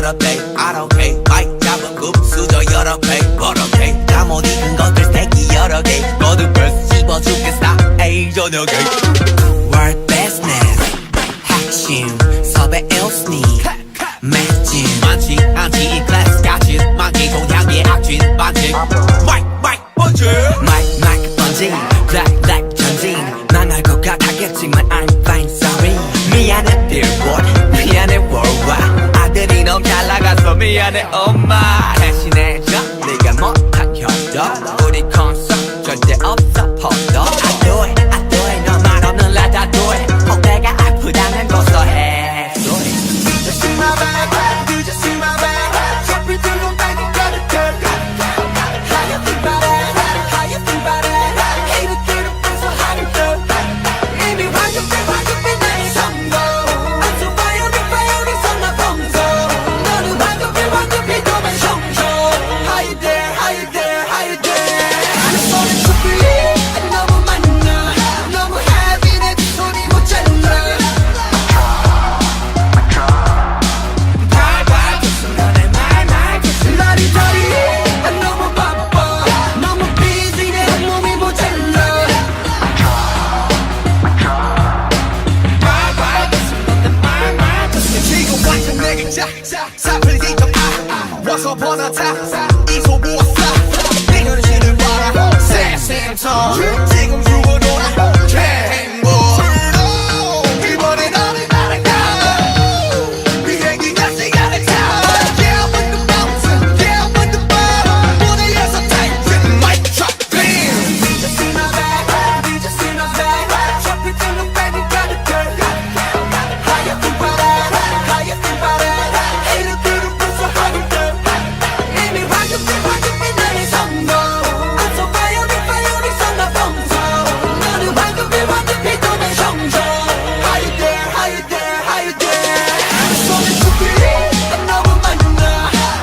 여러 배 I don't care 마이크 잡은 수저 여러 배 버럭해 잠옷 입은 것들 새끼 여러 개 거듭을 씹어 죽겠어 에이 저녁에 World business 핵심 섭외 일스니 매진 많지 않지 이 클래스까지 많기 동향의 악취 반칙 마이크 번지 마이크 번지 블랙 전진 망할 것 같았겠지만 I'm fine sorry 미안해 billboard 미안해 worldwide 아들이 너무 잘 나가서 미안해 엄마 대신해줘 네가 못한 효도 우리 콘서트 절대 없어 포도 I do it 너만 없는 날 다 do it 혹 내가 아프다면 고소해 Just in my bag, you just in my bag Drop it through the bag, you got it girl How you feel about it? How you feel about it? Hate it, get it, so how you feel? 이미 완벽해 나의 성공 I'm so violent, 선나 봉소 너는 완벽해 너만 성공 How you there, how you there, how you there I just want it to be 너무 많나 너무 heavy 내 두 손이 못 잘라 너무 바빠 너무 busy 내 몸이 모자라 지금 완전 내게 사플 뒤져 와서 번호타 이 소부와 싸 내 현실을 봐라 세센터 지금 죽어도나 행복 이번에 너를 날아가 비행기가 시간을 타 Yeah I'm on the mountain Yeah I'm on the bottom 무대에서 타이틀 mic drop bam You just see my back You just see my back Drop it to the back You got it girl How you feel about it How you feel about it Hate it through the roof so how you feel 이미 완벽해 나의 성공 I'm so violent 선나 봉소 너는 완벽해 너만 성공 How you there How you there How you there 손에 숲이 너무 많나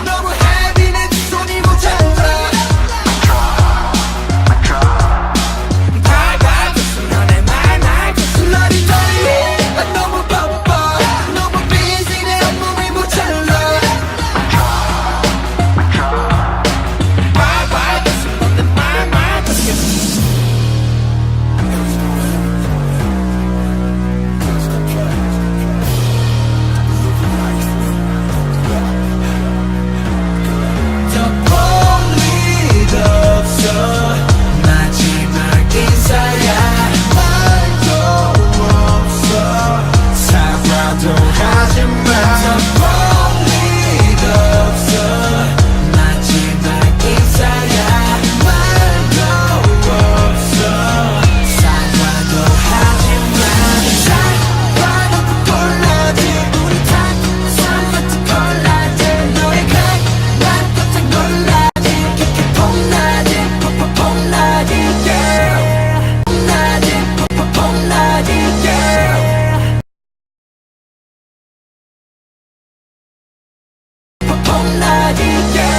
너무 heavy 내 두 손이 모자라 너무 바빠 너무 busy 내 몸이 모자라 볼 일 없어 마지막 인사야 말도 없어 사과도 하지마 볼 일 없어 마지막 인사야 말도 없어 사과도 하지마 사과도 콜라지 우리 다 같은 콜라지 너의 난 깜짝 놀라지 깊게 폼나지 폼나지 yeah 폼나지 폼나지 yeah 폼나지 yeah